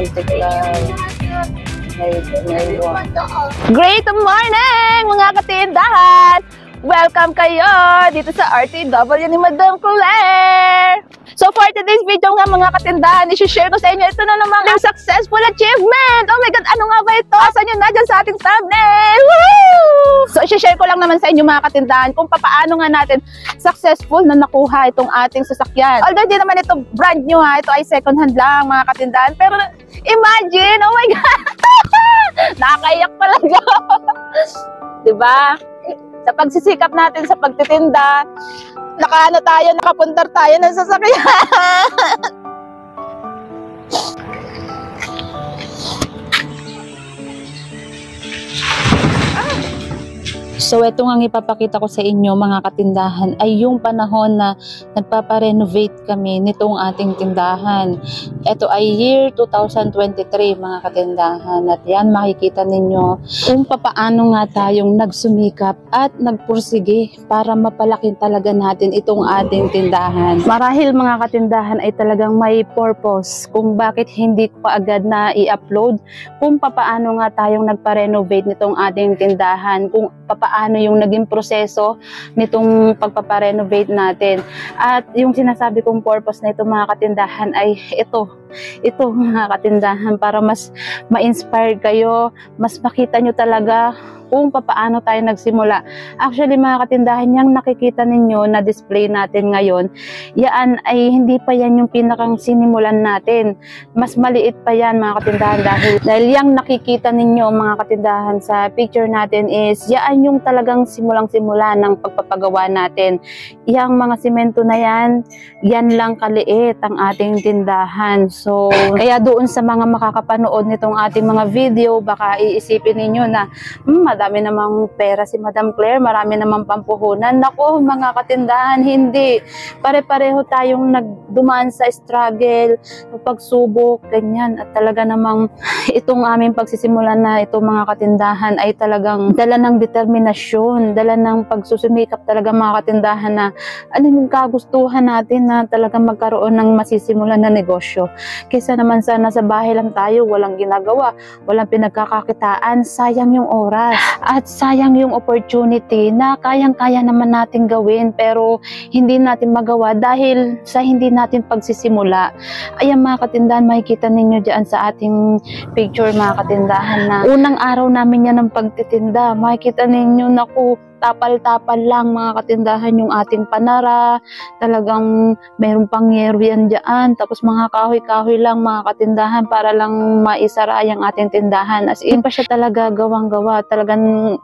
Muntik lang. Great morning mga katindahan! Welcome kayo dito sa RTW ni Madam Claire! So for today's video nga mga katindahan, i-share ko sa inyo ito na naman ang successful achievement! Oh my God, ano nga ba ito? Asan yun na dyan sa ating thumbnail? Woo! So i-share ko lang naman sa inyo mga katindahan kung paano nga natin successful na nakuha itong ating sasakyan. Although di naman ito brand new ha, ito ay second hand lang mga katindahan. Pero imagine, oh my God! Nakakaiyak talaga! Diba? Sa pagsisikap natin sa pagtitinda, nakapundar tayo ng sasakyan. So ito nga ipapakita ko sa inyo mga katindahan ay yung panahon na nagpaparenovate kami nitong ating tindahan. Ito ay year 2023 mga katindahan, at yan makikita ninyo kung paano nga tayong nagsumikap at nagpursige para mapalaki talaga natin itong ating tindahan. Marahil mga katindahan ay talagang may purpose kung bakit hindi ko agad na i-upload kung paano nga tayong nagpa-renovate nitong ating tindahan, kung paano yung naging proseso nitong pagpaparenovate natin. At yung sinasabi kong purpose na ito mga katindahan ay ito mga katindahan, para mas ma-inspire kayo, mas makita nyo talaga kung paano tayo nagsimula. Actually mga katindahan, yung nakikita ninyo na display natin ngayon, yan ay hindi pa yan yung pinakang sinimulan natin. Mas maliit pa yan mga katindahan, dahil yung nakikita ninyo mga katindahan sa picture natin is yan yung talagang simulang-simula ng pagpapagawa natin. Yang mga simento na yan lang kaliit ang ating tindahan. So kaya doon sa mga makakapanood nitong ating mga video, baka iisipin ninyo na madami namang pera si Madam Claire, marami namang pampuhunan. Nako mga katindahan, hindi. Pare-pareho tayong nagdumaan sa struggle, pagsubok, ganyan. At talaga namang itong aming pagsisimulan na ito mga katindahan ay talagang dala ng determinasyon, dala ng pagsusumikap talaga mga katindahan na ano yung kagustuhan natin na talagang magkaroon ng masisimulan na negosyo. Kaysa naman sana sa bahay lang tayo, walang ginagawa, walang pinagkakakitaan, sayang yung oras. At sayang yung opportunity na kayang-kaya naman natin gawin pero hindi natin magawa dahil sa hindi natin pagsisimula. Ayan mga katindahan, makikita ninyo dyan sa ating picture mga katindahan na unang araw namin yan ng pagtitinda. Makikita ninyo, naku, tapal-tapal lang mga katindahan yung ating panara, talagang mayroong pangyero yan dyan, tapos mga kahoy-kahoy lang mga katindahan para lang maisara yung ating tindahan. As in pa siya talaga gawang-gawa, talagang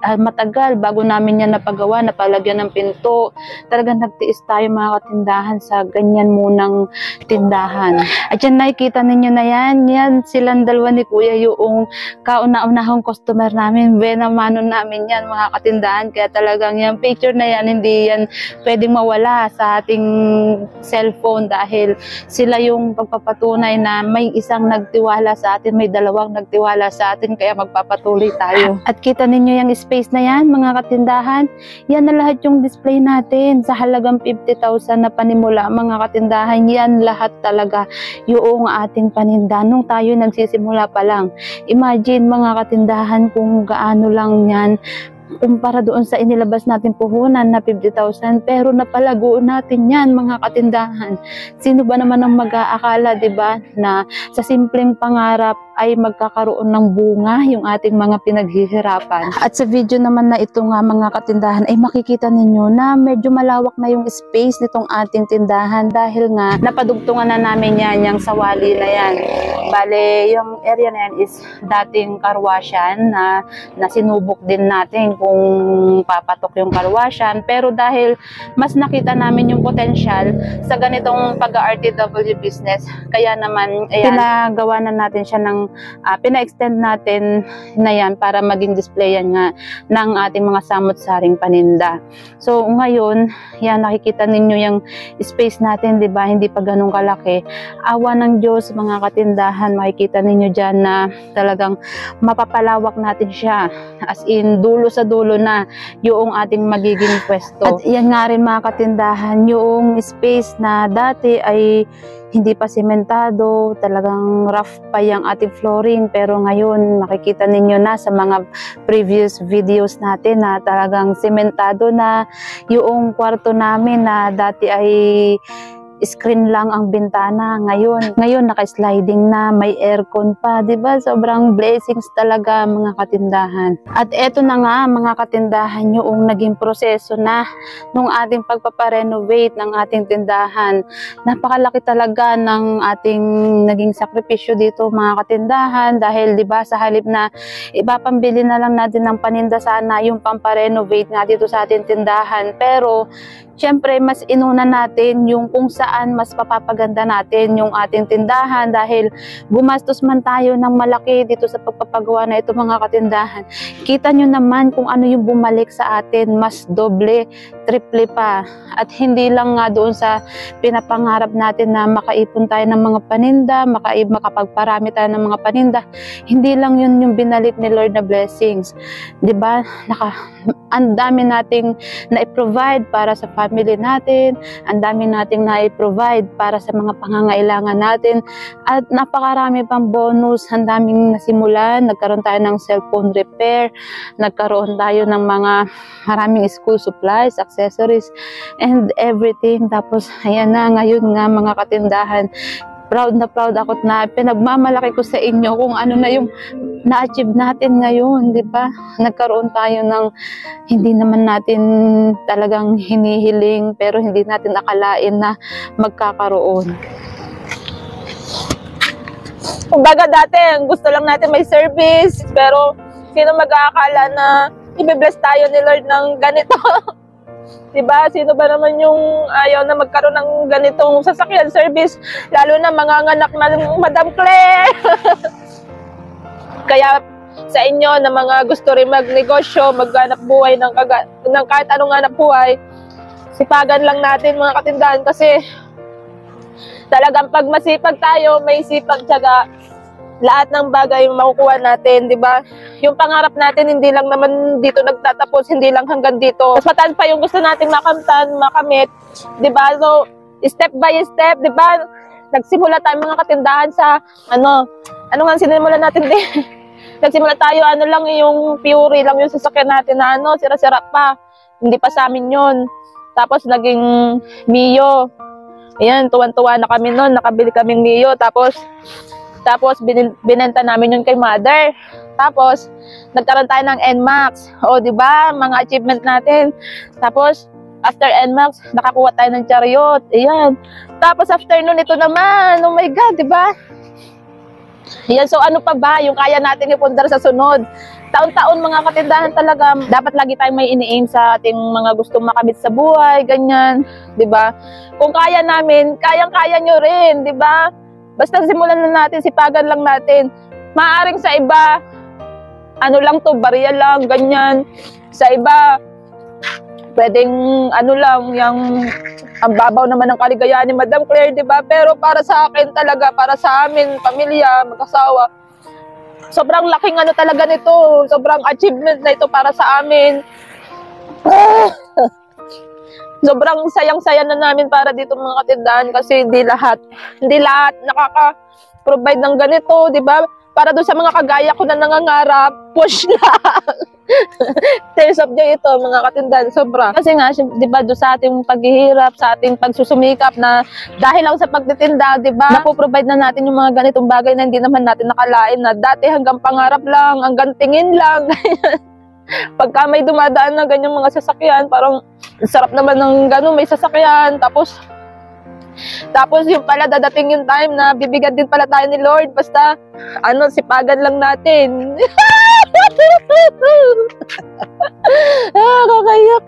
matagal bago namin yan napagawa, napalagyan ng pinto. Talagang nagtiis tayo mga katindahan sa ganyan munang tindahan. At yan nakikita ninyo na yan silang dalawa ni Kuya yung kauna-unahong customer namin, benamano namin yan mga katindahan. Kaya talagang yung picture na yan, hindi yan pwedeng mawala sa ating cellphone dahil sila yung pagpapatunay na may isang nagtiwala sa atin, may dalawang nagtiwala sa atin, kaya magpapatuloy tayo. At kita ninyo yung space na yan mga katindahan, yan na lahat yung display natin sa halagang 50,000 na panimula mga katindahan. Yan lahat talaga yung ating paninda nung tayo nagsisimula pa lang. Imagine mga katindahan kung gaano lang yan kumpara doon sa inilabas natin puhunan na 50,000, pero napalago natin yan mga katindahan. Sino ba naman ang mag-aakala, diba, na sa simpleng pangarap ay magkakaroon ng bunga yung ating mga pinaghihirapan. At sa video naman na ito nga mga katindahan ay makikita ninyo na medyo malawak na yung space nitong ating tindahan dahil nga napadugtungan na namin yan yung sawali na yan. Bale, yung area na yan is dating karwasyan na sinubok din natin kung papatok yung karwasyan, pero dahil mas nakita namin yung potential sa ganitong pag-RTW business, kaya naman ayan, pinagawa na natin siya ng pina-extend natin na yan para maging displayan nga ng ating mga samot-saring paninda. So ngayon, yan nakikita ninyo yung space natin, 'di ba? Hindi pa ganun kalaki. Awa ng Diyos mga katindahan, makikita ninyo diyan na talagang mapapalawak natin siya. As in dulo sa dulo na yung ating magiging pwesto. At yan nga rin mga katindahan, yung space na dati ay hindi pa sementado, talagang rough pa yung ating flooring, pero ngayon makikita ninyo na sa mga previous videos natin na talagang sementado na yung kwarto namin na dati ay screen lang ang bintana. Ngayon naka-sliding na, may aircon pa, 'di ba? Sobrang blessings talaga mga katindahan. At eto na nga mga katindahan, yung naging proseso na nung ating pagpapa-renovate ng ating tindahan. Napakalaki talaga ng ating naging sakripisyo dito mga katindahan, dahil 'di ba sa halip na ipapambili na lang natin ng paninda sana yung pampa-renovate nga dito sa ating tindahan, pero siyempre, mas inuna natin yung kung saan mas papapaganda natin yung ating tindahan, dahil gumastos man tayo ng malaki dito sa pagpapagawa na ito mga katindahan. Kita nyo naman kung ano yung bumalik sa atin, mas doble, triple pa. At hindi lang nga doon sa pinapangarap natin na makaipon tayo ng mga paninda, makapagparami tayo ng mga paninda. Hindi lang yun yung binalik ni Lord na blessings. 'Di ba? Ang dami nating na-provide para sa family natin, ang dami nating na-provide para sa mga pangangailangan natin, at napakarami pang bonus, ang daming nasimulan. Nagkaroon tayo ng cellphone repair, nagkaroon tayo ng mga maraming school supplies, accessories, and everything. Tapos, ayan na, ngayon nga mga katindahan, proud na proud ako na pinagmamalaki ko sa inyo kung ano na yung na-achieve natin ngayon, di ba? Nagkaroon tayo ng hindi naman natin talagang hinihiling, pero hindi natin akalain na magkakaroon. Kumbaga dati, gusto lang natin may service, pero sino mag-aakala na i-bless tayo ni Lord ng ganito? Diba? Sino ba naman yung ayaw na magkaroon ng ganitong sasakyan service? Lalo na mga anak na Madam Claire. Kaya sa inyo na mga gusto rin magnegosyo, maghanap buhay ng kahit anong hanap buhay, sipagan lang natin mga katindahan, kasi talagang pag masipag tayo, may sipag tiyaga, lahat ng bagay makukuha natin, di ba? Yung pangarap natin, hindi lang naman dito nagtatapos, hindi lang hanggang dito. Mas mataas pa yung gusto natin makamit, di ba? So, step by step, di ba? Nagsimula tayo mga katindahan sa, ano nga sinimulan natin din? Nagsimula tayo, lang yung Fury lang yung sasakyan natin na sira-sira pa. Hindi pa sa amin yun. Tapos, naging Mio. Ayan, tuwan-tuwa na kami nun, nakabili kaming Mio. Tapos binenta namin yun kay mother. Tapos, nagkaroon tayo ng NMAX. O, di ba? Mga achievement natin. Tapos, after NMAX, nakakuha tayo ng chariot. Ayan. Tapos, after nun, ito naman. Oh my God, di ba? Ayan. So, ano pa ba yung kaya natin ipundar sa sunod? Taon-taon mga katindahan talaga, dapat lagi tayong may ini-aim sa ating mga gustong makamit sa buhay, ganyan. Di ba? Kung kaya namin, kayang-kaya nyo rin, di ba? Basta simulan lang natin, sipagan lang natin. Maaring sa iba, lang to, barya lang, ganyan. Sa iba, pwedeng lang, ang babaw naman ng kaligayahan ni Madam Claire, di ba? Pero para sa akin talaga, para sa amin, pamilya, mag-asawa, sobrang laking talaga nito. Sobrang achievement na ito para sa amin. Sobrang sayang-saya na namin para dito mga katindahan, kasi hindi lahat nakaka-provide ng ganito, di ba? Para doon sa mga kagaya ko na nangangarap, push lang. Tears of joy ito mga katindahan, sobra. Kasi nga, di ba, doon sa ating paghihirap, sa ating pagsusumikap na dahil lang sa pagtitinda, di ba, napoprovide na natin yung mga ganitong bagay na hindi naman natin nakalain, na dati hanggang pangarap lang, hanggang tingin lang. Pagka may dumadaan na ganyang mga sasakyan, parang sarap naman ng gano'n, may sasakyan. Tapos yung pala dadating yung time na bibigyan din pala tayo ni Lord. Basta, sipagan lang natin. Kakayak.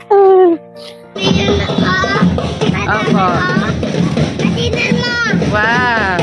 Ako. Wow.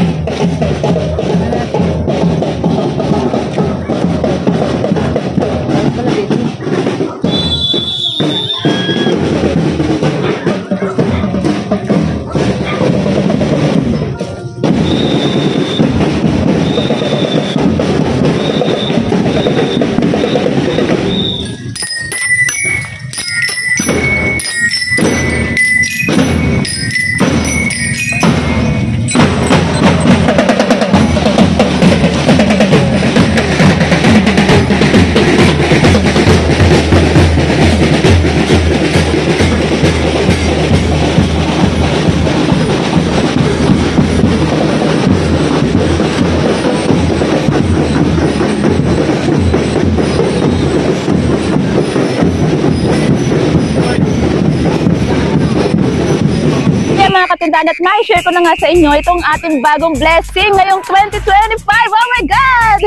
katindahan at may share ko na nga sa inyo itong ating bagong blessing ngayong 2025. Oh my God!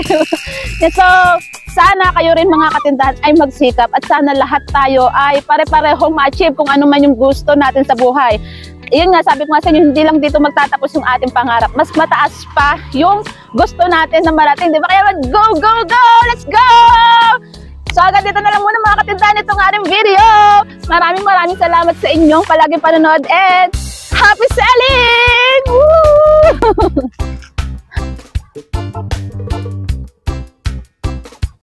So, sana kayo rin mga katindahan ay magsikap at sana lahat tayo ay pare-parehong ma-achieve kung ano man yung gusto natin sa buhay. Yun nga, sabi ko nga sa inyo, hindi lang dito magtatapos yung ating pangarap. Mas mataas pa yung gusto natin na marating. Di ba? Kaya go, go, go! Let's go! So agad dito na lang muna mga katindahan itong ating video. Maraming salamat sa inyong palaging panonood and happy selling! Woo!